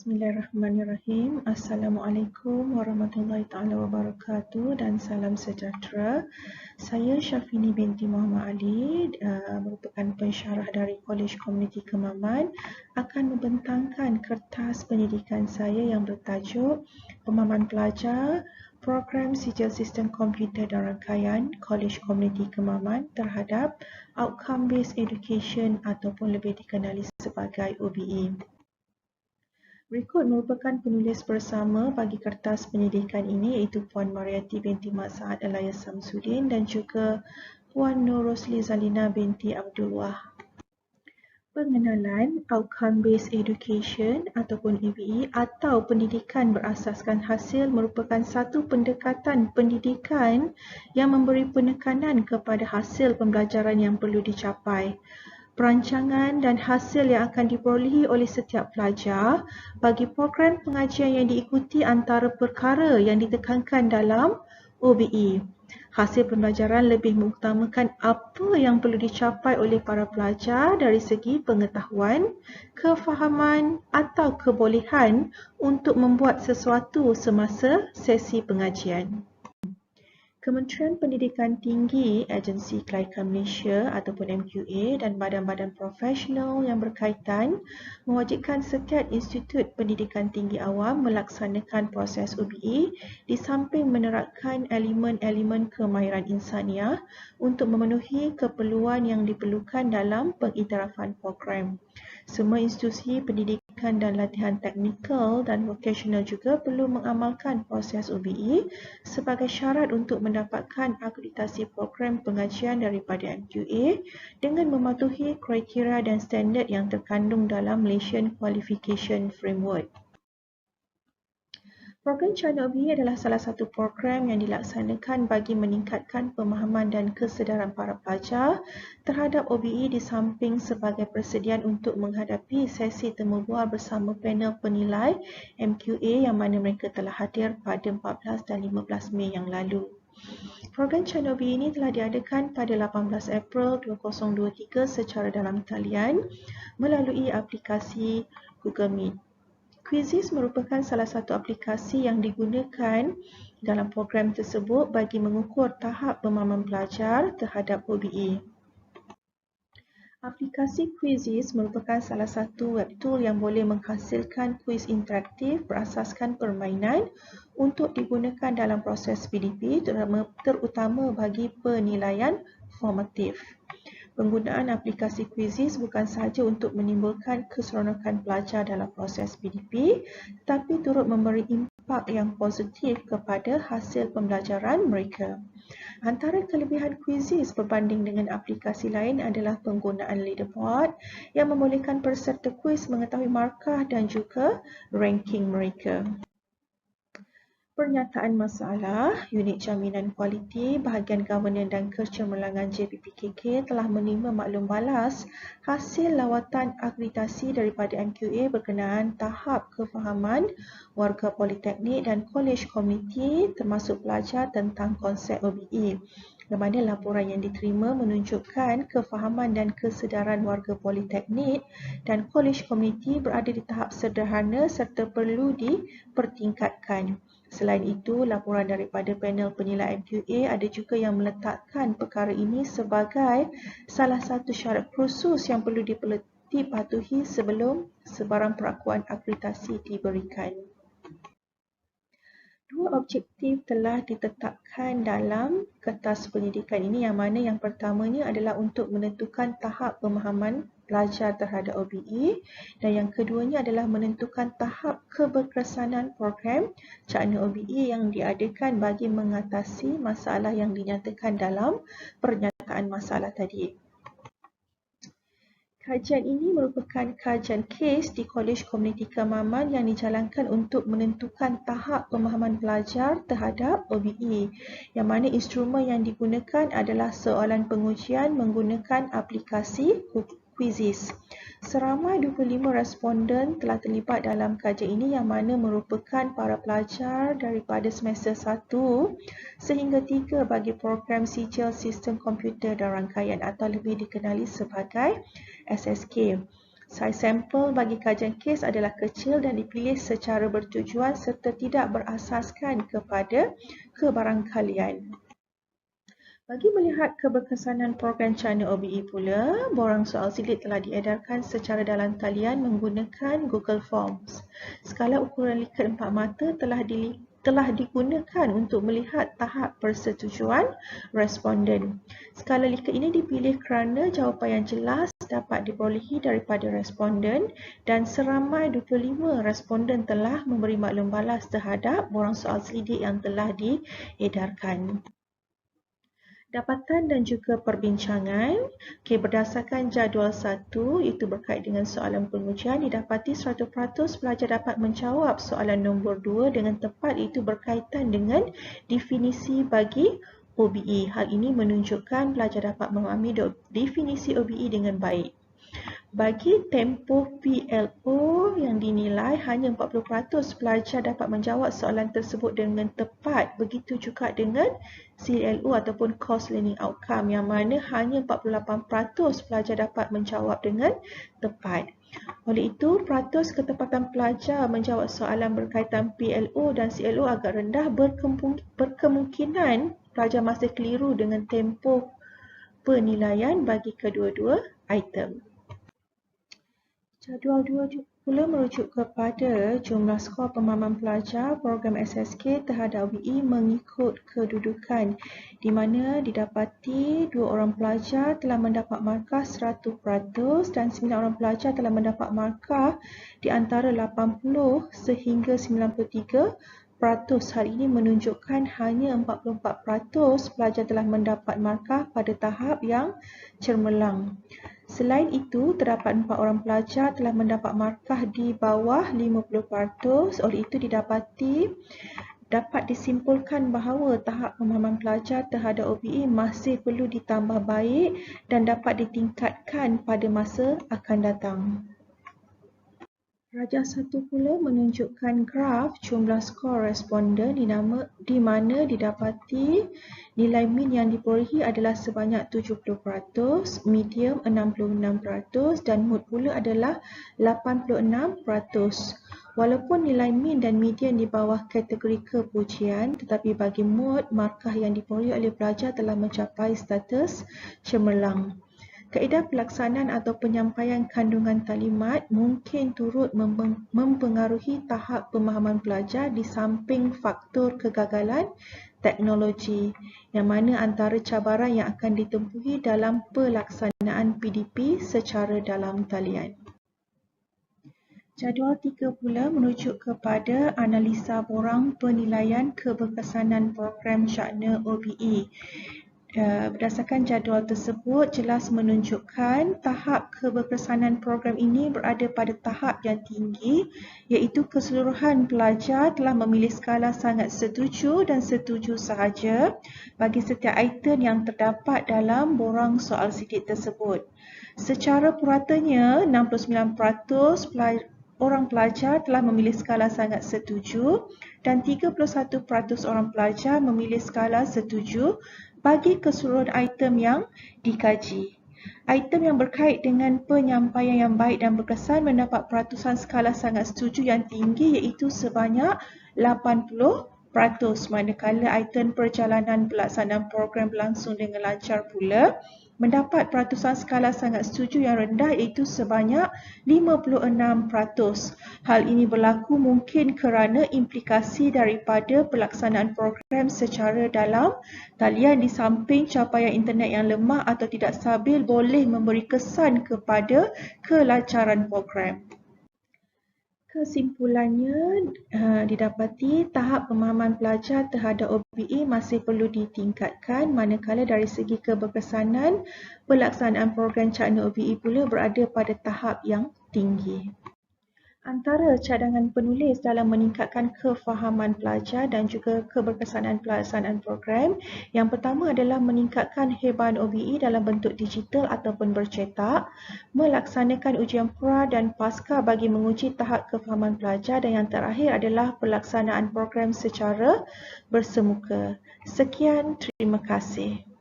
Bismillahirrahmanirrahim. Assalamualaikum warahmatullahi taala wabarakatuh dan salam sejahtera. Saya Syafini binti Muhammad Ali, merupakan pensyarah dari Kolej Komuniti Kemaman, akan membentangkan kertas pendidikan saya yang bertajuk Pemahaman Pelajar Program Sijil Sistem Komputer dan Rangkaian Kolej Komuniti Kemaman terhadap Outcome Based Education ataupun lebih dikenali sebagai OBE. Berikut merupakan penulis bersama bagi kertas pendidikan ini iaitu Puan Mariati binti Mak Saad alias Samsudin dan juga Puan Nur Rosli Zalina binti Abdul Wah. Pengenalan Outcome Based Education ataupun OBE atau pendidikan berasaskan hasil merupakan satu pendekatan pendidikan yang memberi penekanan kepada hasil pembelajaran yang perlu dicapai. Perancangan dan hasil yang akan diperolehi oleh setiap pelajar bagi program pengajian yang diikuti antara perkara yang ditekankan dalam OBE. Hasil pembelajaran lebih mengutamakan apa yang perlu dicapai oleh para pelajar dari segi pengetahuan, kefahaman atau kebolehan untuk membuat sesuatu semasa sesi pengajian. Kementerian Pendidikan Tinggi, Agensi Kelaikan Malaysia ataupun MQA dan badan-badan profesional yang berkaitan mewajibkan setiap institut pendidikan tinggi awam melaksanakan proses OBE di samping menerapkan elemen-elemen kemahiran insaniah untuk memenuhi keperluan yang diperlukan dalam pengiktirafan program. Semua institusi pendidikan dan latihan teknikal dan vokasional juga perlu mengamalkan proses OBE sebagai syarat untuk mendapatkan akreditasi program pengajian daripada MQA dengan mematuhi kriteria dan standard yang terkandung dalam Malaysian Qualification Framework. Program China OBE adalah salah satu program yang dilaksanakan bagi meningkatkan pemahaman dan kesedaran para pelajar terhadap OBE di samping sebagai persediaan untuk menghadapi sesi temubual bersama panel penilai MQA yang mana mereka telah hadir pada 14 dan 15 Mei yang lalu. Program China OBE ini telah diadakan pada 18 April 2023 secara dalam talian melalui aplikasi Google Meet. Quizizz merupakan salah satu aplikasi yang digunakan dalam program tersebut bagi mengukur tahap pemahaman pelajar terhadap OBE. Aplikasi Quizizz merupakan salah satu web tool yang boleh menghasilkan kuis interaktif berasaskan permainan untuk digunakan dalam proses PDP terutama bagi penilaian formatif. Penggunaan aplikasi Quizizz bukan sahaja untuk menimbulkan keseronokan pelajar dalam proses PDP, tetapi turut memberi impak yang positif kepada hasil pembelajaran mereka. Antara kelebihan Quizizz berbanding dengan aplikasi lain adalah penggunaan leaderboard yang membolehkan peserta kuis mengetahui markah dan juga ranking mereka. Pernyataan masalah, Unit Jaminan Kualiti, Bahagian Governance dan Kecemerlangan JPPKK telah menerima maklum balas hasil lawatan akreditasi daripada MQA berkenaan tahap kefahaman warga politeknik dan kolej komuniti termasuk pelajar tentang konsep OBE. Di mana laporan yang diterima menunjukkan kefahaman dan kesedaran warga politeknik dan kolej komuniti berada di tahap sederhana serta perlu dipertingkatkan. Selain itu, laporan daripada panel penilai MQA ada juga yang meletakkan perkara ini sebagai salah satu syarat khusus yang perlu dipatuhi sebelum sebarang perakuan akreditasi diberikan. Dua objektif telah ditetapkan dalam kertas pendidikan ini yang mana yang pertamanya adalah untuk menentukan tahap pemahaman pelajar terhadap OBE dan yang keduanya adalah menentukan tahap keberkesanan program Cakna OBE yang diadakan bagi mengatasi masalah yang dinyatakan dalam pernyataan masalah tadi. Kajian ini merupakan kajian kes di Kolej Komuniti Kemaman yang dijalankan untuk menentukan tahap pemahaman pelajar terhadap OBE yang mana instrumen yang digunakan adalah soalan pengujian menggunakan aplikasi Quizizz. Seramai 25 responden telah terlibat dalam kajian ini yang mana merupakan para pelajar daripada semester 1 sehingga 3 bagi program Sijil Sistem Komputer dan Rangkaian atau lebih dikenali sebagai SSK. Saiz sampel bagi kajian kes adalah kecil dan dipilih secara bertujuan serta tidak berasaskan kepada kebarangkalian. Bagi melihat keberkesanan program China OBE pula, borang soal silit telah diedarkan secara dalam talian menggunakan Google Forms. Skala ukuran liket 4 mata telah digunakan untuk melihat tahap persetujuan responden. Skala liket ini dipilih kerana jawapan yang jelas dapat diperolehi daripada responden dan seramai 25 responden telah memberi maklum balas terhadap borang soal selidik yang telah diedarkan. Dapatan dan juga perbincangan. Berdasarkan jadual 1, iaitu berkait dengan soalan pengujian, didapati 100% pelajar dapat menjawab soalan nombor 2 dengan tepat, iaitu berkaitan dengan definisi bagi OBE. Hal ini menunjukkan pelajar dapat memahami definisi OBE dengan baik. Bagi tempoh PLO yang dinilai, hanya 40% pelajar dapat menjawab soalan tersebut dengan tepat. Begitu juga dengan CLO ataupun Course Learning Outcome yang mana hanya 48% pelajar dapat menjawab dengan tepat. Oleh itu, peratus ketepatan pelajar menjawab soalan berkaitan PLO dan CLO agak rendah, berkemungkinan pelajar masih keliru dengan tempoh penilaian bagi kedua-dua item. Jadual 2 pula merujuk kepada jumlah skor pemahaman pelajar program SSK terhadap OBE mengikut kedudukan, di mana didapati 2 orang pelajar telah mendapat markah 100% dan 9 orang pelajar telah mendapat markah di antara 80 sehingga 93%. Hal ini menunjukkan hanya 44% pelajar telah mendapat markah pada tahap yang cermelang. Selain itu, terdapat 4 orang pelajar telah mendapat markah di bawah 50%. Oleh itu, dapat disimpulkan bahawa tahap pemahaman pelajar terhadap OBE masih perlu ditambah baik dan dapat ditingkatkan pada masa akan datang. Rajah 1 pula menunjukkan graf jumlah skor responden di mana didapati nilai min yang diperolehi adalah sebanyak 70%, medium 66% dan mood pula adalah 86%. Walaupun nilai min dan median di bawah kategori kepujian, tetapi bagi mood, markah yang diperolehi oleh pelajar telah mencapai status cemerlang. Kaedah pelaksanaan atau penyampaian kandungan talimat mungkin turut mempengaruhi tahap pemahaman pelajar di samping faktor kegagalan teknologi, yang mana antara cabaran yang akan ditempuhi dalam pelaksanaan PDP secara dalam talian. Jadual 3 pula merujuk kepada analisa borang penilaian keberkesanan program China OBE. Berdasarkan jadual tersebut jelas menunjukkan tahap keberkesanan program ini berada pada tahap yang tinggi, iaitu keseluruhan pelajar telah memilih skala sangat setuju dan setuju sahaja bagi setiap item yang terdapat dalam borang soal sidik tersebut. Secara puratanya, 69% orang pelajar telah memilih skala sangat setuju dan 31% orang pelajar memilih skala setuju bagi keseluruhan item yang dikaji. Item yang berkait dengan penyampaian yang baik dan berkesan mendapat peratusan skala sangat setuju yang tinggi, iaitu sebanyak 80%, manakala item perjalanan pelaksanaan program berlangsung dengan lancar pula mendapat peratusan skala sangat setuju yang rendah, iaitu sebanyak 56%. Hal ini berlaku mungkin kerana implikasi daripada pelaksanaan program secara dalam talian di samping capaian internet yang lemah atau tidak stabil boleh memberi kesan kepada kelancaran program. Kesimpulannya, didapati tahap pemahaman pelajar terhadap OBE masih perlu ditingkatkan, manakala dari segi keberkesanan pelaksanaan program China OBE pula berada pada tahap yang tinggi. Antara cadangan penulis dalam meningkatkan kefahaman pelajar dan juga keberkesanan pelaksanaan program, yang pertama adalah meningkatkan hebahan OBE dalam bentuk digital ataupun bercetak, melaksanakan ujian pra dan pasca bagi menguji tahap kefahaman pelajar, dan yang terakhir adalah pelaksanaan program secara bersemuka. Sekian, terima kasih.